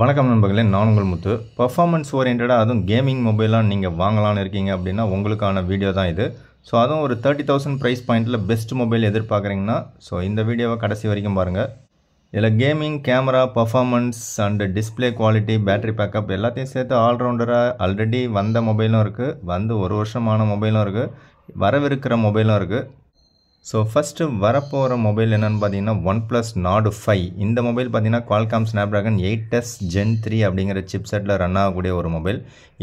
வணக்கம் நண்பர்களே, நான் உங்கள் முத்து. பர்ஃபார்மன்ஸ் ஓரியன்டாக அதுவும் கேமிங் மொபைலாக நீங்கள் வாங்கலான்னு இருக்கீங்க அப்படின்னா உங்களுக்கான வீடியோ தான் இது. ஸோ அதுவும் ஒரு 30,000 ப்ரைஸ் பாயிண்ட்டில் பெஸ்ட் மொபைல் எதிர்பார்க்குறீங்கன்னா இந்த வீடியோவை கடைசி வரைக்கும் பாருங்கள். இதில் gaming, camera, performance and display quality, battery backup எல்லாத்தையும் சேர்த்து ஆல்ரவுண்டராக ஆல்ரெடி வந்த மொபைலும் இருக்குது, வந்து ஒரு வருஷமான மொபைலும் இருக்குது, வரவிருக்கிற மொபைலும் இருக்குது. ஸோ ஃபஸ்ட்டு வரப்போகிற மொபைல் என்னென்னு பார்த்தீங்கன்னா OnePlus Nord 5. இந்த மொபைல் பார்த்தீங்கன்னா Qualcomm Snapdragon 8s Gen 3 அப்படிங்கிற சிப்செட்டில் ரன் ஆகக்கூடிய ஒரு மொபைல்.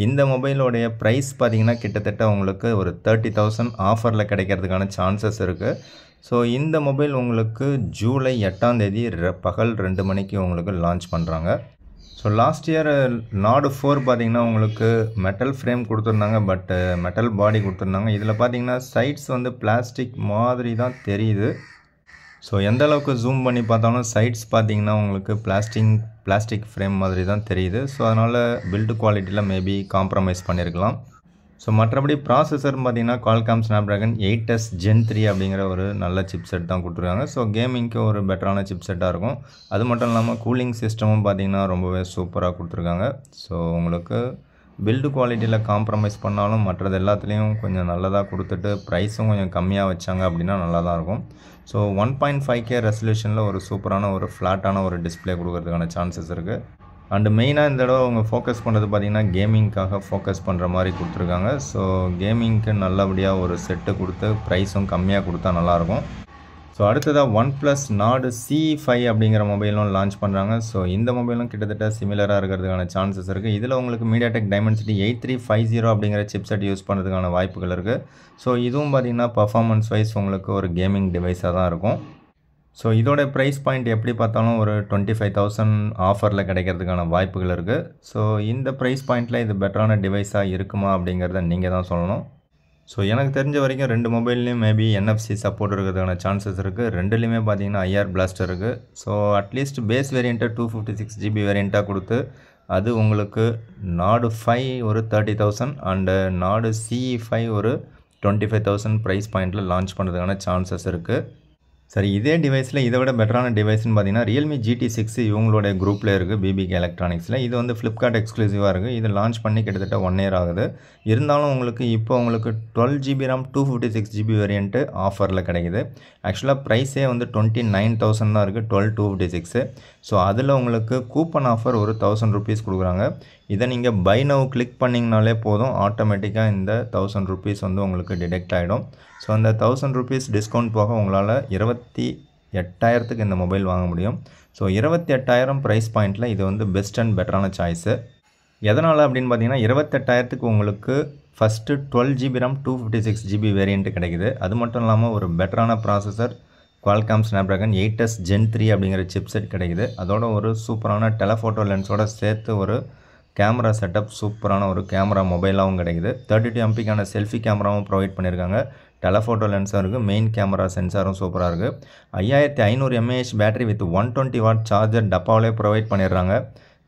இந்த மொபைலோடைய ப்ரைஸ் பார்த்தீங்கன்னா கிட்டத்தட்ட உங்களுக்கு ஒரு 30,000 ஆஃபரில் கிடைக்கிறதுக்கான சான்சஸ் இருக்குது. ஸோ இந்த மொபைல் உங்களுக்கு ஜூலை 8ஆம் தேதி பகல் 2 மணிக்கு உங்களுக்கு லான்ச் பண்ணுறாங்க. ஸோ லாஸ்ட் இயர் Nord 4 பார்த்தீங்கன்னா உங்களுக்கு மெட்டல் ஃப்ரேம் கொடுத்துருந்தாங்க, பட் மெட்டல் பாடி கொடுத்துருந்தாங்க. இதில் பார்த்தீங்கன்னா சைட்ஸ் பிளாஸ்டிக் மாதிரி தான் தெரியுது. ஸோ எந்த அளவுக்கு ஜூம் பண்ணி பார்த்தாலும் சைட்ஸ் பார்த்தீங்கன்னா உங்களுக்கு பிளாஸ்டிக் ஃப்ரேம் மாதிரி தான் தெரியுது. ஸோ அதனால் பில்டு குவாலிட்டியில் மேபி காம்ப்ரமைஸ் பண்ணியிருக்கலாம். ஸோ மற்றபடி ப்ராசஸர் பார்த்தீங்கன்னா Qualcomm Snapdragon 8s Gen 3 அப்படிங்கிற ஒரு நல்ல சிப்செட் தான் கொடுத்துருக்காங்க. ஸோ கேமிங்க்கு ஒரு பெட்டரான சிப்செட்டாக இருக்கும். அது மட்டும் இல்லாமல் கூலிங் சிஸ்டமும் பார்த்தீங்கன்னா ரொம்பவே சூப்பராக கொடுத்துருக்காங்க. ஸோ உங்களுக்கு பில்டு குவாலிட்டியில் காம்ப்ரமைஸ் பண்ணாலும் மற்றது எல்லாத்துலேயும் கொஞ்சம் நல்லதாக கொடுத்துட்டு ப்ரைஸும் கொஞ்சம் கம்மியாக வச்சாங்க அப்படின்னா நல்லா தான் இருக்கும். ஸோ 1.5K ரெசல்யூஷனில் ஒரு சூப்பரான ஒரு ஃப்ளாட்டான ஒரு டிஸ்பிளே கொடுக்கறதுக்கான சான்சஸ் இருக்குது. அண்டு மெயினாக இந்த தடவை அவங்க ஃபோக்கஸ் பண்ணுறது பார்த்திங்கன்னா கேமிங்காக ஃபோக்கஸ் பண்ணுற மாதிரி கொடுத்துருக்காங்க. ஸோ கேமிங்க்கு நல்லபடியாக ஒரு செட்டு கொடுத்து ப்ரைஸும் கம்மியாக கொடுத்தா நல்லாயிருக்கும். ஸோ அடுத்ததாக OnePlus Nord CE5 அப்படிங்கிற மொபைலும் லான்ச் பண்ணுறாங்க. ஸோ இந்த மொபைலும் கிட்டத்தட்ட சிமிலராக இருக்கிறதுக்கான சான்சஸ் இருக்குது. இதில் உங்களுக்கு MediaTek Dimensity 8350 அப்படிங்கிற சிப்செட் யூஸ் பண்ணுறதுக்கான வாய்ப்புகள் இருக்குது. ஸோ இதுவும் பார்த்திங்கன்னா பர்ஃபார்மன்ஸ் வைஸ் உங்களுக்கு ஒரு கேமிங் டிவைஸாக தான் இருக்கும். ஸோ இதோட ப்ரைஸ் பாயிண்ட் எப்படி பார்த்தாலும் ஒரு 25,000 ஆஃபரில் கிடைக்கிறதுக்கான வாய்ப்புகள் இருக்குது. ஸோ இந்த ப்ரைஸ் பாயிண்ட்டில் இது பெட்டரான டிவைஸாக இருக்குமா அப்படிங்கிறத நீங்கள் தான் சொல்லணும். ஸோ எனக்கு தெரிஞ்ச வரைக்கும் 2 மொபைல்லையும் மேபி NFC சப்போர்ட் இருக்கிறதுக்கான சான்சஸ் இருக்குது. ரெண்டுலேயுமே பார்த்தீங்கன்னா IR பிளாஸ்டர் இருக்குது. ஸோ அட்லீஸ்ட் பேஸ் வேரியண்ட்டை 256GB வேரியண்ட்டாக கொடுத்து அது உங்களுக்கு Nord 5 ஒரு 30,000 அண்டு Nord CE5 ஒரு 25,000 ப்ரைஸ் பாயிண்ட்டில் லான்ச் பண்ணுறதுக்கான சான்சஸ் இருக்குது. சரி, இதே டிவைஸில் இதை விட பெட்டரான டிவைஸ்னு பார்த்தீங்கன்னா Realme GT6 இவங்களோட குரூப்பில் இருக்குது, BBK எலக்ட்ரானிக்ஸில். இது Flipkart எக்ஸ்க்ளூசிவாக இருக்குது. இது லான்ச் பண்ணி கிட்டத்தட்ட 1 year ஆகுது. இருந்தாலும் உங்களுக்கு இப்போ உங்களுக்கு 12GB RAM 256GB வேரியண்ட்டு ஆஃபரில் கிடைக்குது. ஆக்சுவலாக ப்ரைஸே 29,000 தான் இருக்குது 12/256. ஸோ அதில் உங்களுக்கு கூப்பன் ஆஃபர் ஒரு 1000 rupees கொடுக்குறாங்க. இதை நீங்கள் பை நவ் கிளிக் பண்ணிங்கனாலே போதும், ஆட்டோமேட்டிக்காக இந்த 1000 rupees உங்களுக்கு டிடெக்ட் ஆகிடும். ஸோ அந்த 1000 rupees டிஸ்கவுண்ட் போக உங்களால் 28,000க்கு இந்த மொபைல் வாங்க முடியும். ஸோ 28,000 ப்ரைஸ் பாயிண்ட்டில் இது பெஸ்ட் அண்ட் பெட்டரான சாய்ஸு. எதனால் அப்படின்னு பார்த்தீங்கன்னா 28,000க்கு உங்களுக்கு first 12GB RAM 256GB variant கிடைக்குது. அது மட்டும் இல்லாமல் ஒரு பெட்டரான processor Qualcomm Snapdragon 8s Gen 3 அப்படிங்கிற சிப்செட் கிடைக்குது. அதோட ஒரு சூப்பரான டெலஃபோட்டோ லென்ஸோட சேர்த்து ஒரு கேமரா செட்டப், சூப்பரான ஒரு கேமரா மொபைலாகவும் கிடைக்குது. 32MP செல்ஃபி கேமராவும் ப்ரொவைட் பண்ணியிருக்காங்க. டெலஃபோட்டோ லென்ஸும் இருக்குது, மெயின் கேமரா சென்சாரும் சூப்பராக இருக்குது. 5500 mAh battery with 120W charger டப்பாவிலே ப்ரொவைட் பண்ணிடுறாங்க.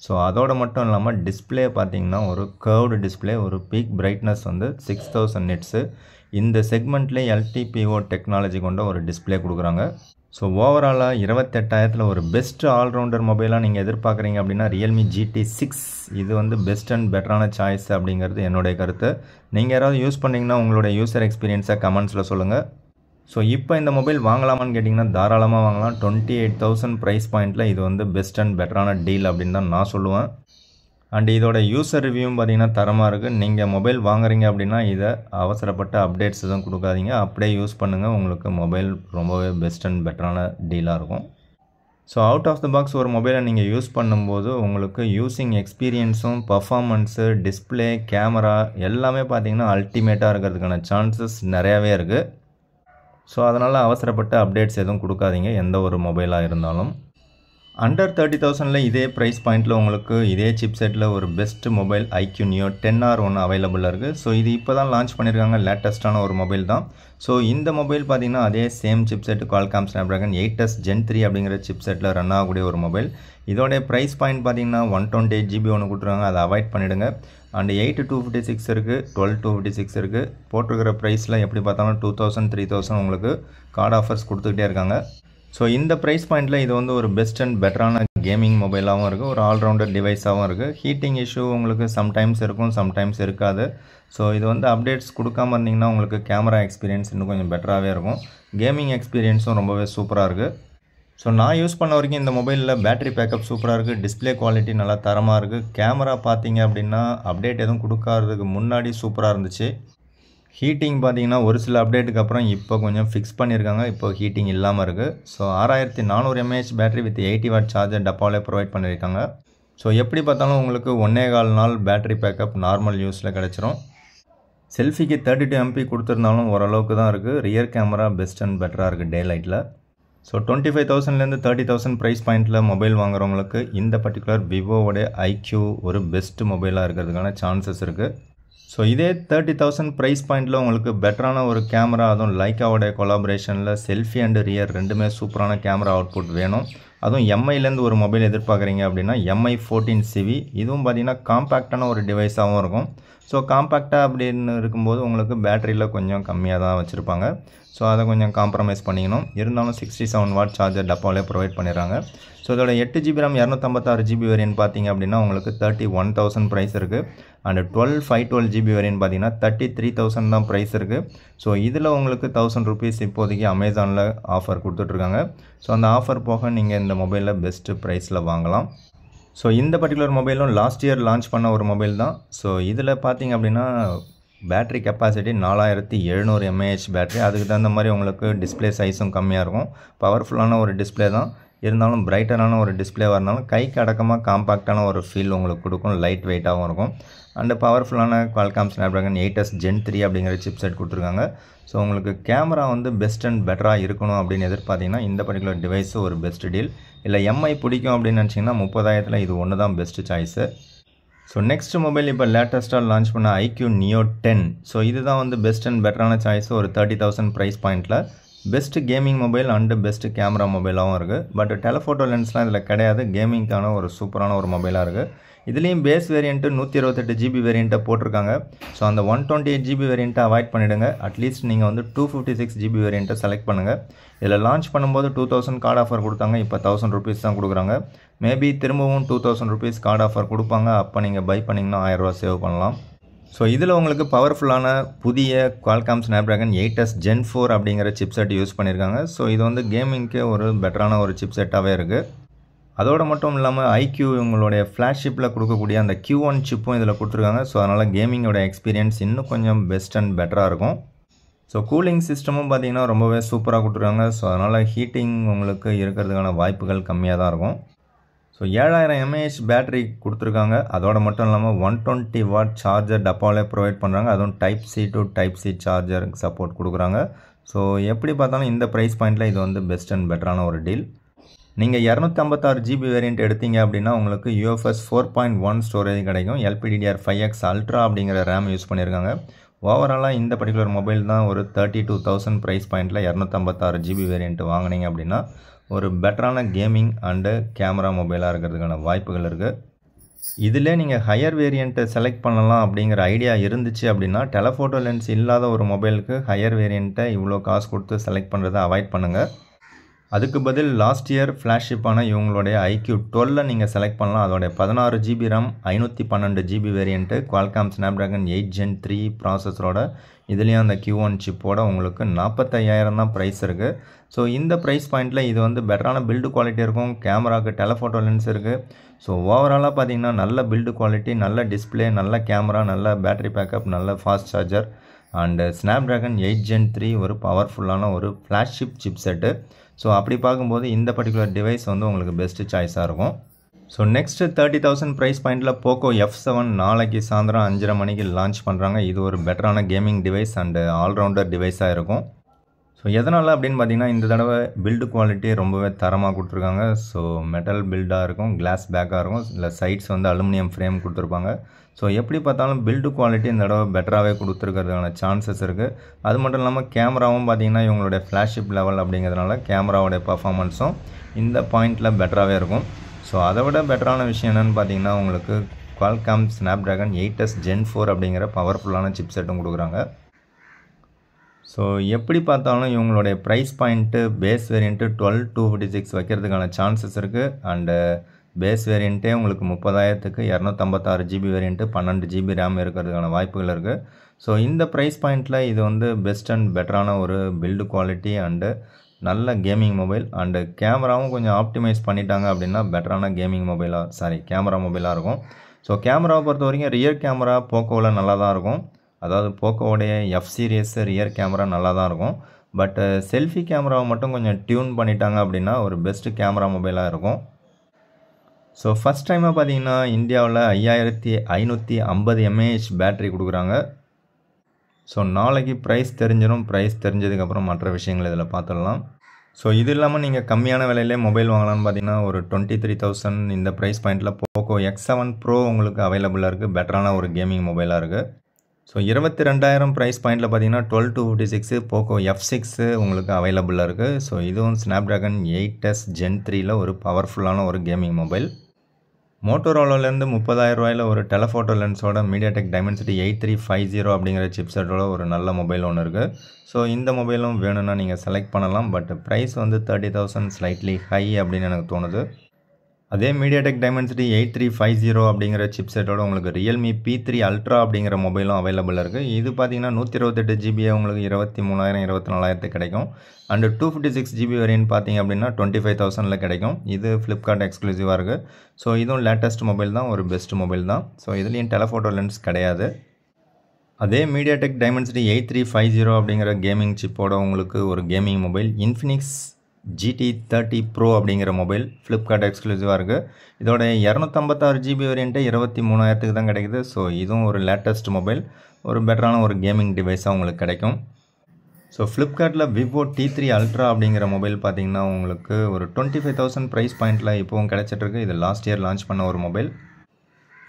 ஸோ அதோடு மட்டும் இல்லாமல் டிஸ்பிளே பார்த்திங்கன்னா ஒரு கர்வ்டு டிஸ்பிளே, ஒரு பீக் பிரைட்னஸ் 6000 nits. இந்த செக்மெண்ட்லேயே LTPO டெக்னாலஜி கொண்ட ஒரு டிஸ்பிளே கொடுக்குறாங்க. ஸோ ஓவராலாக 28,000ல் ஒரு பெஸ்ட் ஆல்ரவுண்டர் மொபைலாக நீங்கள் எதிர்பார்க்குறீங்க அப்படின்னா Realme GT6 இது பெஸ்ட் அண்ட் பெட்டரான சாய்ஸ் அப்படிங்கிறது என்னுடைய கருத்து. நீங்கள் யாராவது யூஸ் பண்ணிங்கன்னா உங்களுடைய யூசர் எக்ஸ்பீரியன்ஸை கமெண்ட்ஸில் சொல்லுங்கள். ஸோ இப்போ இந்த மொபைல் வாங்கலாமான்னு கேட்டிங்கன்னா தாராளமாக வாங்கலாம். 28,000 ப்ரைஸ் பாயிண்ட்டில் இது பெஸ்ட் அண்ட் பெட்டரான டீல் அப்படின்னு தான் நான் சொல்லுவேன். அண்டு இதோட யூசர் ரிவ்யூவும் பார்த்திங்கன்னா தரமாக இருக்குது. நீங்கள் மொபைல் வாங்குறீங்க அப்படின்னா இதை அவசரப்பட்ட அப்டேட்ஸ் எதுவும் கொடுக்காதீங்க, அப்படியே யூஸ் பண்ணுங்கள். உங்களுக்கு மொபைல் ரொம்பவே பெஸ்ட் அண்ட் பெட்டரான டீலாக இருக்கும். So out of the box ஒரு மொபைலை நீங்கள் யூஸ் பண்ணும்போது உங்களுக்கு யூஸிங் எக்ஸ்பீரியன்ஸும், பர்ஃபார்மன்ஸு, டிஸ்பிளே, கேமரா எல்லாமே பார்த்திங்கன்னா அல்டிமேட்டாக இருக்கிறதுக்கான சான்சஸ் நிறையாவே இருக்குது. ஸோ அதனால் அவசரப்பட்ட அப்டேட்ஸ் எதுவும் கொடுக்காதீங்க எந்த ஒரு மொபைலாக இருந்தாலும். அண்டர் 30,000ல் இதே ப்ரைஸ் பாயிண்ட்டில் உங்களுக்கு இதே சிப்செட்டில் ஒரு best mobile IQ Neo 10R1 அவைலபிளாக இருக்குது. ஸோ இது இப்போ தான் லான்ச் பண்ணியிருக்காங்க, லேட்டஸ்ட்டான ஒரு மொபைல் தான். ஸோ இந்த மொபைல் பார்த்திங்கன்னா அதே same chipset Qualcomm Snapdragon 8s Gen 3 அப்படிங்கிற சிப்செட்டில் ரன் ஆகக்கூடிய ஒரு மொபைல். இதோடைய ப்ரைஸ் பாயிண்ட் பார்த்திங்கன்னா 128GB கொடுத்துருக்காங்க, அதை அவாய்ட் பண்ணிவிடுங்க. அண்டு 8/256 இருக்குது, 12/256 இருக்குது. போட்டிருக்கிற ப்ரைஸில் எப்படி பார்த்தாலும் 2,000 3,000 உங்களுக்கு கார்டு ஆஃபர்ஸ் கொடுத்துக்கிட்டே இருக்காங்க. ஸோ இந்த ப்ரைஸ் பாயிண்டில் இது வந்து ஒரு பெஸ்ட் அண்ட் பெட்டரான கேமிங் மொபைலாகவும் இருக்குது, ஒரு ஆல்ரவுண்டர் டிவைஸாகவும் இருக்குது. ஹீட்டிங் இஷ்யூ உங்களுக்கு சம்டைம்ஸ் இருக்கும், சம்டைம்ஸ் இருக்காது. ஸோ இது வந்து அப்டேட்ஸ் கொடுக்காம இருந்தீங்கன்னா உங்களுக்கு கேமரா எக்ஸ்பீரியன்ஸ் இன்னும் கொஞ்சம் பெட்டராகவே இருக்கும். கேமிங் எக்ஸ்பீரியன்ஸும் ரொம்பவே சூப்பராக இருக்குது. ஸோ நான் யூஸ் பண்ண வரைக்கும் இந்த மொபைலில் பேட்டரி பேக்கப் சூப்பராக இருக்குது, டிஸ்பிளே குவாலிட்டி நல்லா தரமாக இருக்குது. கேமரா பார்த்தீங்க அப்படின்னா அப்டேட் எதுவும் கொடுக்காததுக்கு முன்னாடி சூப்பராக இருந்துச்சு. ஹீட்டிங் பார்த்தீங்கன்னா ஒரு சில அப்டேட்டுக்கு அப்புறம் இப்போ கொஞ்சம் ஃபிக்ஸ் பண்ணியிருக்காங்க, இப்போ ஹீட்டிங் இல்லாமல் இருக்குது. So 6400 mAh battery with 80 watt charger டப்பாவிலே ப்ரொவைட் பண்ணியிருக்காங்க. ஸோ எப்படி பார்த்தாலும் உங்களுக்கு 1.25 நாள் பேட்டரி பேக்கப் நார்மல் யூஸில் கிடச்சிரும். செல்ஃபிக்கு 32 MP கொடுத்துருந்தாலும் ஓரளவுக்கு தான் இருக்குது. ரியர் கேமரா பெஸ்ட் அண்ட் பெட்டராக இருக்குது டே லைட்டில். ஸோ 25,000லேருந்து 30,000 ப்ரைஸ் பாயிண்ட்டில் மொபைல் வாங்குறவங்களுக்கு இந்த பர்டிகுலர் விவோவோடைய ஐக்யூ ஒரு பெஸ்ட் மொபைலாக இருக்கிறதுக்கான சான்சஸ் இருக்குது. ஸோ இதே 30,000 ப்ரைஸ் பாயிண்டில் உங்களுக்கு பெட்டரான ஒரு கேமரா, அதுவும் லைக்காவோடைய கொலாபரேஷனில் செல்ஃபி அண்ட் ரியர் ரெண்டுமே சூப்பரான கேமரா அவுட்புட் வேணும். அதுவும் எம்ஐலேருந்து ஒரு மொபைல் எதிர்பார்க்குறீங்க அப்படின்னா MI 14CV, இதுவும் பார்த்திங்கன்னா காம்பேக்டான ஒரு டிவைஸாகவும் இருக்கும். ஸோ காம்பேக்டாக அப்படின்னு இருக்கும்போது உங்களுக்கு பேட்டரியில் கொஞ்சம் கம்மியாக தான் வச்சுருப்பாங்க. ஸோ அதை கொஞ்சம் காம்ப்ரமைஸ் பண்ணிக்கணும். இருந்தாலும் 67 வாட் சார்ஜர் டப்பாவிலே ப்ரொவைட் பண்ணிடுறாங்க. ஸோ இதோட 8GB RAM 256GB வேரியன்ட் பார்த்திங்க அப்படின்னா உங்களுக்கு 31,000 ப்ரைஸ் இருக்குது. அண்ட் 512GB வேரியன்ட் பார்த்திங்கன்னா 33,000 தான் ப்ரைஸ் இருக்குது. ஸோ இதில் உங்களுக்கு 1000 rupees இப்போதைக்கு அமேசானில் ஆஃபர் கொடுத்துட்ருக்காங்க. ஸோ அந்த ஆஃபர் போக நீங்கள் இந்த மொபைலில் பெஸ்ட்டு ப்ரைஸில் வாங்கலாம். ஸோ இந்த பர்டிகுலர் மொபைலும் லாஸ்ட் இயர் லான்ச் பண்ண ஒரு மொபைல் தான். ஸோ இதில் பார்த்திங்க அப்படின்னா பேட்ரி கெப்பாசிட்டி 4700 mAh பேட்ரி. அதுக்கு தகுந்த மாதிரி உங்களுக்கு டிஸ்பிளே சைஸும் கம்மியாக இருக்கும். பவர்ஃபுல்லான ஒரு டிஸ்பிளே தான், இருந்தாலும் பிரைட்டரான ஒரு டிஸ்பிளேவாக இருந்தாலும் கைக்கு அடக்கமாக காம்பாக்டான ஒரு ஃபீல் உங்களுக்கு கொடுக்கும், லைட் வெயிட்டாகவும் இருக்கும். அண்டு பவர்ஃபுல்லான Qualcomm Snapdragon 8s Gen 3 அப்படிங்கிற சிப்செட் கொடுத்துருக்காங்க. ஸோ உங்களுக்கு கேமரா வந்து பெஸ்ட் அண்ட் பெட்டராக இருக்கணும் அப்படின்னு எதிர்பார்த்திங்கன்னா இந்த பர்டிகுலர் டிவைஸு ஒரு பெஸ்ட் டீல். இல்லை MI பிடிக்கும் அப்படின்னு நினச்சிங்கன்னா 30,000 இது ஒன்று தான் best choice. So next mobile இப்போ லேட்டஸ்ட்டாக லான்ச் பண்ண iQOO Neo 10. ஸோ இதுதான் வந்து பெஸ்ட் அண்ட் பெட்டரான சாய்ஸ். ஒரு 30,000 ப்ரைஸ் பாயிண்டில் best gaming mobile and best camera மொபைலாகவும் இருக்குது. பட் டெலஃபோட்டோ லென்ஸ்லாம் இதில் கிடையாது, கேமிங்க்கான ஒரு சூப்பரான ஒரு மொபைலாக இருக்குது. இதுலேயும் பேஸ் வேரியண்ட்டு 128GB வேரியண்ட்டை போட்டிருக்காங்க. ஸோ அந்த 128GB வேரியண்ட்டை அவாய்ட் பண்ணிவிடுங்க. அட்லீஸ்ட் நீங்கள் வந்து 256GB வேரியண்ட்டை செலக்ட் பண்ணுங்கள். இதில் லான்ச் பண்ணும்போது 2000 கார்டு ஆஃபர் கொடுத்தாங்க, இப்போ 1000 rupees தான் கொடுக்குறாங்க. மேபி திரும்பவும் 2000 rupees கார்டு ஆஃபர் கொடுப்பாங்க, அப்போ நீங்கள் பை பண்ணிங்கன்னா 1000 ரூபா சேவ் பண்ணலாம். ஸோ இதில் உங்களுக்கு பவர்ஃபுல்லான புதிய Qualcomm Snapdragon 8s Gen 4 அப்படிங்கிற சிப்செட் யூஸ் பண்ணியிருக்காங்க. ஸோ இது வந்து கேமிங்க்கு ஒரு பெட்டரான ஒரு சிப்செட்டாகவே இருக்குது. அதோடு மட்டும் இல்லாமல் iQOO உங்களுடைய ஃப்ளாக்ஷிப்பில் கொடுக்கக்கூடிய அந்த Q1 சிப்பும் இதில் கொடுத்துருக்காங்க. ஸோ அதனால் கேமிங்கோட எக்ஸ்பீரியன்ஸ் இன்னும் கொஞ்சம் பெஸ்ட் அண்ட் பெட்டராக இருக்கும். ஸோ கூலிங் சிஸ்டமும் பார்த்திங்கன்னா ரொம்பவே சூப்பராக கொடுத்துருக்காங்க. ஸோ அதனால் ஹீட்டிங் உங்களுக்கு இருக்கிறதுக்கான வாய்ப்புகள் கம்மியாக தான் இருக்கும். ஸோ 7000 mAh பேட்டரி கொடுத்துருக்காங்க. அதோடு மட்டும் இல்லாமல் 120 வாட் சார்ஜர் டப்பாவிலே ப்ரொவைட் பண்ணுறாங்க. அதுவும் Type-C to Type-C சார்ஜருக்கு சப்போர்ட் கொடுக்குறாங்க. ஸோ எப்படி பார்த்தாலும் இந்த ப்ரைஸ் பாயிண்டில் இது வந்து பெஸ்ட் அண்ட் பெட்டரான ஒரு டீல். நீங்கள் 256GB வேரியண்ட் எடுத்தீங்க அப்படின்னா உங்களுக்கு UFS 4.1 ஸ்டோரேஜ் கிடைக்கும். LPDDR5X Ultra அப்படிங்கிற ரேம் யூஸ் பண்ணியிருக்காங்க. ஓவராலாக இந்த பர்டிகுலர் மொபைல் தான் ஒரு 32,000 ப்ரைஸ் பாயிண்டில் 256GB வேரியண்ட் வாங்கினீங்க அப்படின்னா ஒரு பெட்டரான கேமிங் அண்டு கேமரா மொபைலாக இருக்கிறதுக்கான வாய்ப்புகள் இருக்குது. இதிலே நீங்கள் ஹையர் வேரியண்ட்டை செலக்ட் பண்ணலாம் அப்படிங்கிற ஐடியா இருந்துச்சு அப்படின்னா டெலஃபோட்டோ லென்ஸ் இல்லாத ஒரு மொபைலுக்கு ஹையர் வேரியண்ட்டை இவ்வளோ காசு கொடுத்து செலக்ட் பண்ணுறதை அவாய்ட் பண்ணுங்கள். அதுக்கு பதில் லாஸ்ட் இயர் ஃப்ளாக்ஷிப்பான இவங்களுடைய iQOO 12 நீங்கள் செலக்ட் பண்ணலாம். அதோடைய 16GB RAM 512GB variant Qualcomm Snapdragon 8 Gen 3 ப்ராசஸரோட, இதுலேயும் அந்த Q1 சிப்போட உங்களுக்கு 45,000 தான் ப்ரைஸ் இருக்குது. ஸோ இந்த ப்ரைஸ் பாயிண்டில் இது வந்து பெட்டரான பில்டு குவாலிட்டி இருக்கும். கேமராவுக்கு டெலஃபோட்டோ லென்ஸ் இருக்குது. ஸோ ஓவராலாக பார்த்தீங்கன்னா நல்ல பில்டு குவாலிட்டி, நல்ல டிஸ்பிளே, நல்ல கேமரா, நல்ல பேட்டரி பேக்கப், நல்ல fast charger and Snapdragon 8 Gen 3 ஒரு பவர்ஃபுல்லான ஒரு ஃப்ளாக்ஷிப் சிப் செட்டு. ஸோ அப்படி பார்க்கும்போது இந்த பர்டிகுலர் டிவைஸ் வந்து உங்களுக்கு பெஸ்ட்டு சாய்ஸாக இருக்கும். ஸோ நெக்ஸ்ட்டு 30,000 ப்ரைஸ் பாயிண்டில் போக்கோ F7 நாளைக்கு சாயந்தரம் 5:30 மணிக்கு லான்ச் பண்ணுறாங்க. இது ஒரு பெட்டரான கேமிங் டிவைஸ் அண்டு ஆல்ரவுண்டர் டிவைஸாக இருக்கும். ஸோ எதனால் அப்படின்னு பார்த்தீங்கன்னா இந்த தடவை பில்டு குவாலிட்டி ரொம்பவே தரமாக கொடுத்துருக்காங்க. ஸோ மெட்டல் பில்டாக இருக்கும், கிளாஸ் பேக்காக இருக்கும், இல்லை சைட்ஸ் வந்து அலுமினியம் ஃப்ரேம் கொடுத்துருப்பாங்க. ஸோ எப்படி பார்த்தாலும் பில்டு குவாலிட்டி இந்த தடவை பெட்டராகவே கொடுத்துருக்கிறதுக்கான சான்சஸ் இருக்குது. அது மட்டும் இல்லாமல் கேமராவும் பார்த்திங்கன்னா இவங்களுடைய ஃப்ளாக்ஷிப் லெவல் அப்படிங்கிறதுனால கேமராவோடைய பர்ஃபார்மன்ஸும் இந்த பாயிண்டில் பெட்டராகவே இருக்கும். ஸோ அதை விட பெட்டரான விஷயம் என்னென்னு பார்த்தீங்கன்னா உங்களுக்கு Qualcomm Snapdragon 8s Gen 4 அப்படிங்கிற பவர்ஃபுல்லான சிப் செட்டும் கொடுக்குறாங்க. ஸோ எப்படி பார்த்தாலும் இவங்களுடைய ப்ரைஸ் பாயிண்ட்டு பேஸ் வேரியண்ட்டு 12256 வைக்கிறதுக்கான சான்சஸ் இருக்குது. அண்டு பேஸ் வேரியண்ட்டே உங்களுக்கு 30,000க்கு 256 ஜிபி வேரியண்ட்டு 12 ஜிபி ரேம் இருக்கிறதுக்கான வாய்ப்புகள் இருக்குது. ஸோ இந்த ப்ரைஸ் பாயிண்ட்டில் இது வந்து பெஸ்ட் அண்ட் பெட்டரான ஒரு பில்டு குவாலிட்டி அண்டு நல்ல கேமிங் மொபைல். அண்டு கேமராவும் கொஞ்சம் ஆப்டிமைஸ் பண்ணிட்டாங்க அப்படின்னா பெட்டரான கேமரா மொபைலாக இருக்கும். ஸோ கேமராவை பொறுத்த வரைக்கும் ரியர் கேமரா போக்கோவில் நல்லா தான் இருக்கும். அதாவது போக்கோவுடைய எஃப் சீரியஸ் ரியர் கேமரா நல்லா தான் இருக்கும். பட் செல்ஃபி கேமராவை மட்டும் கொஞ்சம் டியூன் பண்ணிட்டாங்க அப்படின்னா ஒரு பெஸ்ட்டு கேமரா மொபைலாக இருக்கும். ஸோ ஃபஸ்ட் டைமாக பார்த்தீங்கன்னா இந்தியாவில் 5550 mAh பேட்டரி கொடுக்குறாங்க. ஸோ நாளைக்கு ப்ரைஸ் தெரிஞ்சிடும். ப்ரைஸ் தெரிஞ்சதுக்கப்புறம் மற்ற விஷயங்கள் இதில் பார்த்துடலாம். ஸோ இது இல்லாமல் நீங்கள் கம்மியான விலையிலே மொபைல் வாங்கலாம்னு பார்த்தீங்கன்னா ஒரு 23,000 இந்த ப்ரைஸ் பாயிண்ட்டில் போக்கோ X7 Pro உங்களுக்கு அவைலபிளாக இருக்குது. பெட்டரான ஒரு கேமிங் மொபைலாக இருக்குது. ஸோ 22,000 ப்ரைஸ் பாயிண்ட்டில் பார்த்தீங்கன்னா 12256 போக்கோ F6 உங்களுக்கு அவைலபிளாக இருக்குது. ஸோ இதுவும் ஸ்னாப்ட்ராகன் 8S Gen 3ல் ஒரு பவர்ஃபுல்லான ஒரு கேமிங் மொபைல். மோட்டோரோலாலேருந்து 30,000 ரூபாயில் ஒரு டெலஃபோட்டோ லென்ஸோட மீடியாடெக் டைமென்சிட்டி 8350 அப்படிங்கிற சிப்செட்டோட ஒரு நல்ல மொபைல் ஒன்று இருக்குது. ஸோ இந்த மொபைலும் வேணும்னா நீங்கள் செலக்ட் பண்ணலாம். பட் ப்ரைஸ் வந்து 30,000 ஸ்லைட்லி ஹை அப்படின்னு எனக்கு தோணுது. அதே மீடியாடெக் டைமென்சிட்டி 8350 அப்படிங்கிற சிப்செட்டோட உங்களுக்கு ரியல்மி P3 அல்ட்ரா அப்படிங்கிற மொபைலும் அவைலபிளாக இருக்குது. இது பார்த்தீங்கன்னா 128 ஜிபியை உங்களுக்கு 23,000 24,000 கிடைக்கும். அண்டு 256 ஜிபி வேரியன்ட் பார்த்தீங்க அப்படின்னா 25,000 கிடைக்கும். இது ஃப்ளிப்கார்ட் எக்ஸ்க்ளூசிவாக இருக்குது. ஸோ இதுவும் லேட்டஸ்ட் மொபைல் தான், ஒரு பெஸ்ட் மொபைல் தான். ஸோ இதுலேயும் டெலஃபோட்டோ லென்ஸ் கிடையாது. அதே மீடியாடெக் டைமென்சிட்டி 8350 அப்படிங்கிற கேமிங் சிப்போட உங்களுக்கு ஒரு gaming mobile Infinix GT30 Pro அப்படிங்கிற மொபைல் ஃப்ளிப்கார்ட் எக்ஸ்க்ளூசிவாக இருக்குது. இதோட 256 ஜிபி வேரியண்ட்டு 23,000க்கு தான் கிடைக்குது. ஸோ இதுவும் ஒரு லேட்டஸ்ட் மொபைல், ஒரு பெட்டரான ஒரு கேமிங் டிவைஸாக உங்களுக்கு கிடைக்கும். ஸோ ஃப்ளிப்கார்ட்டில் விவோ T3 அல்ட்ரா அப்படிங்கிற மொபைல் பார்த்தீங்கன்னா உங்களுக்கு ஒரு 25,000 ப்ரைஸ் பாயிண்ட்டில் இப்போவும் கிடைச்சிட்ருக்கு. இது லாஸ்ட் இயர் லான்ச் பண்ண ஒரு மொபைல்.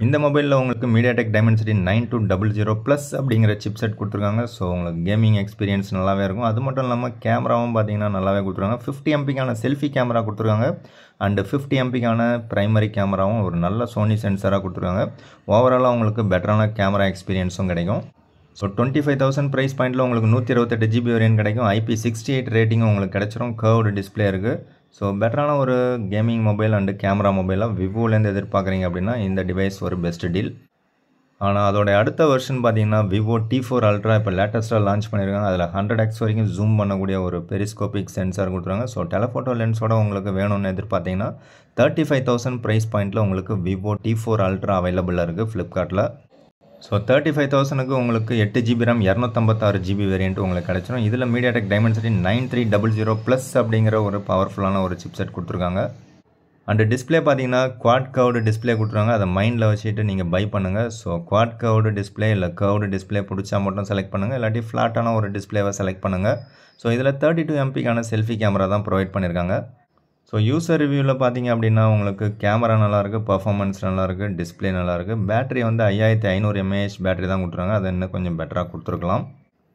இந்த மொபைலில் உங்களுக்கு மீடியாடெக் டைமென்சிட்டி 9200+ அப்படிங்கிற சிப்செட் கொடுத்துருக்காங்க. ஸோ உங்களுக்கு கேமிங் எக்ஸ்பீரியன்ஸ் நல்லாவே இருக்கும். அது மட்டும் இல்லாமல் கேமராவும் பார்த்தீங்கன்னா நல்லாவே கொடுத்துருக்காங்க. 50 MPக்கான செல்ஃபி கேமரா கொடுத்துருக்காங்க. அண்டு 50 MPக்கான ப்ரைமரி கேமராவும் ஒரு நல்ல சோனி சென்சராக கொடுத்துருக்காங்க. ஓவராலாக உங்களுக்கு பெட்டரான கேமரா எக்ஸ்பீரியன்ஸும் கிடைக்கும். ஸோ 25,000 ப்ரைஸ் பாயிண்ட்டில் உங்களுக்கு 128 ஜிபி வேரியன்ட் கிடைக்கும். IP68 ரேட்டிங்கும் உங்களுக்கு கிடைச்சிரும். கர்வ்டு டிஸ்பிளே இருக்குது. ஸோ பெட்டரான ஒரு கேமிங் மொபைல் அண்டு கேமரா மொபைலாக விவோலேருந்து எதிர்பார்க்குறீங்க அப்படின்னா இந்த டிவைஸ் ஒரு பெஸ்ட் டீல். ஆனால் அதோட அடுத்த வெர்ஷன் பார்த்தீங்கன்னா விவோ T4 அல்ட்ரா இப்போ லேட்டஸ்ட்டாக லான்ச் பண்ணியிருக்காங்க. அதில் 100x வரைக்கும் ஜூம் பண்ணக்கூடிய ஒரு பெரிஸ்கோபிக் சென்சார் கொடுத்துருக்காங்க. ஸோ டெலஃபோட்டோ லென்ஸோட உங்களுக்கு வேணும்னு எதிர்பார்த்தீங்கன்னா 35,000 ப்ரைஸ் பாயிண்ட்டில் உங்களுக்கு விவோ T4 அல்ட்ரா அவைலபிளாக இருக்குது ஃப்ளிப்கார்ட்டில். ஸோ 35,000க்கு உங்களுக்கு 8 ஜிபி ரேம் 256 ஜிபி வேரியன்ட் உங்களுக்கு கிடைச்சிடும். இதில் மீடியாடெக் டைமென்சிட்டி 9300+ அப்படிங்கிற ஒரு பவர்ஃபுல்லான ஒரு சிப்செட் கொடுத்துருக்காங்க. அண்டு டிஸ்பிளே பார்த்தீங்கன்னா குவாட் கர்வ்டு டிஸ்பிளே கொடுத்துருக்காங்க. அதை மைண்டில் வச்சுட்டு நீங்கள் பை பண்ணுங்கள். ஸோ குவாட் கர்வ்டு டிஸ்பிளே இல்லை கர்வ்டு டிஸ்பிளே பிடிச்சா மட்டும் செலக்ட் பண்ணுங்கள். இல்லாட்டி ஃப்ளாட்டான ஒரு டிஸ்பிளேவை செலக்ட் பண்ணுங்கள். ஸோ இதில் 32 MPக்கான செல்ஃபி கேமரா தான் ப்ரொவைட் பண்ணியிருக்காங்க. ஸோ யூசர் ரிவ்யூவில் பார்த்தீங்க அப்படின்னா உங்களுக்கு கேமரா நல்லாயிருக்கு, பர்ஃபார்மன்ஸ் நல்லாயிருக்கு, டிஸ்பிளே நல்லாயிருக்கு. பேட்டரி வந்து 5500 mAh பேட்டரி தான் கொடுத்துருக்காங்க. அதை இன்னும் கொஞ்சம் பெட்டராக கொடுத்துருக்கலாம்.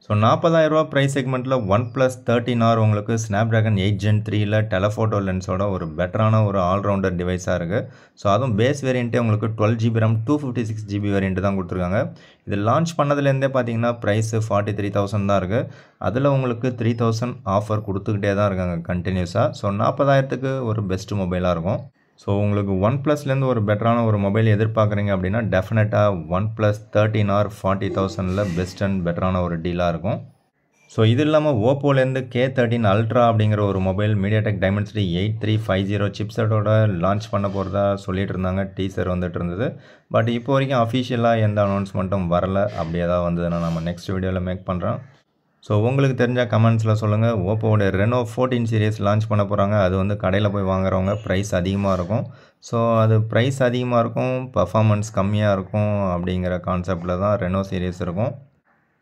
ஸோ 40,000 ரூபா ப்ரைஸ் செக்மெண்ட்டில் OnePlus 13R உங்களுக்கு ஸ்னாப்ட்ராகன் 8 Gen 3ல் டெலஃபோட்டோ லென்ஸோட ஒரு பெட்டரான ஒரு ஆல்ரவுண்டர் டிவைஸாக இருக்குது. ஸோ அதுவும் பேஸ் வேரியண்ட்டே உங்களுக்கு 12 ஜிபி ரேம் 256 ஜிபி வேரியண்ட்டு தான் கொடுத்துருக்காங்க. இது லான்ச் பண்ணதுலேருந்தே பார்த்தீங்கன்னா ப்ரைஸ் 43,000 தான் இருக்குது. அதில் உங்களுக்கு 3,000 ஆஃபர் கொடுத்துக்கிட்டே தான் இருக்காங்க கண்டினியூஸாக. ஸோ 40,000க்கு ஒரு பெஸ்ட் மொபைலாக இருக்கும். ஸோ உங்களுக்கு OnePlusலேருந்து ஒரு பெட்டரான ஒரு மொபைல் எதிர்பார்க்குறீங்க அப்படின்னா டெஃபினட்டாக OnePlus 13R 40,000ல் பெஸ்ட் அண்ட் பெட்டரான ஒரு டீலாக இருக்கும். ஸோ இது இல்லாமல் ஓப்போலேருந்து K13 அல்ட்ரா அப்படிங்கிற ஒரு மொபைல் மீடியாடெக் டைமென்சிட்டி 8350 சிப்செட்டோட லான்ச் பண்ண போகிறதா சொல்லிட்டு இருந்தாங்க. டீசர் வந்துட்டு இருந்தது. பட் இப்போ வரைக்கும் அஃபிஷியலாக எந்த அனௌன்ஸ்மெண்ட்டும் வரலை. அப்படி ஏதாவது வந்ததுன்னா நம்ம நெக்ஸ்ட் வீடியோவில் மேக் பண்ணுறோம். ஸோ உங்களுக்கு தெரிஞ்ச கமெண்ட்ஸில் சொல்லுங்கள். ஓப்போவோட ரெனோ 14 சீரிஸ் லான்ச் பண்ண போகிறாங்க. அது வந்து கடையில் போய் வாங்குறவங்க ப்ரைஸ் அதிகமாக இருக்கும். ஸோ அது ப்ரைஸ் அதிகமாக இருக்கும், பர்ஃபார்மன்ஸ் கம்மியாக இருக்கும் அப்படிங்கிற கான்செப்டில் தான் ரெனோ சீரிஸ் இருக்கும்.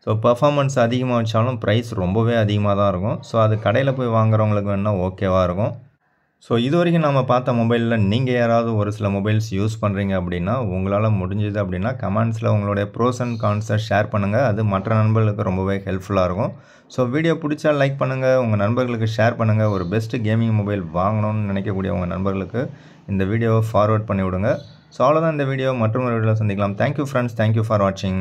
ஸோ பர்ஃபார்மன்ஸ் அதிகமாக வச்சாலும் ப்ரைஸ் ரொம்பவே அதிகமாக தான் இருக்கும். ஸோ அது கடையில் போய் வாங்குறவங்களுக்கு வேணால் ஓகேவாக இருக்கும். ஸோ இது வரைக்கும் நம்ம பார்த்த மொபைலில் நீங்கள் யாராவது ஒரு சில மொபைல்ஸ் யூஸ் பண்ணுறீங்க அப்படின்னா உங்களால் முடிஞ்சது அப்படின்னா கமெண்ட்ஸில் உங்களுடைய ப்ரோஸ் அண்ட் கான்ஸை ஷேர் பண்ணுங்கள். அது மற்ற நண்பர்களுக்கு ரொம்பவே ஹெல்ப்ஃபுல்லாக இருக்கும். ஸோ வீடியோ பிடிச்சா லைக் பண்ணுங்கள், உங்கள் நண்பர்களுக்கு ஷேர் பண்ணுங்கள். ஒரு பெஸ்ட்டு கேமிங் மொபைல் வாங்கணும்னு நினைக்கக்கூடிய உங்கள் நண்பர்களுக்கு இந்த வீடியோவை ஃபார்வர்ட் பண்ணி விடுங்க. ஸோ அவ்வளோதான் இந்த வீடியோ. மற்றொரு வீடியோவில் சந்திக்கலாம். தேங்க்யூ ஃப்ரெண்ட்ஸ், தேங்க்யூ ஃபார் வாட்சிங்.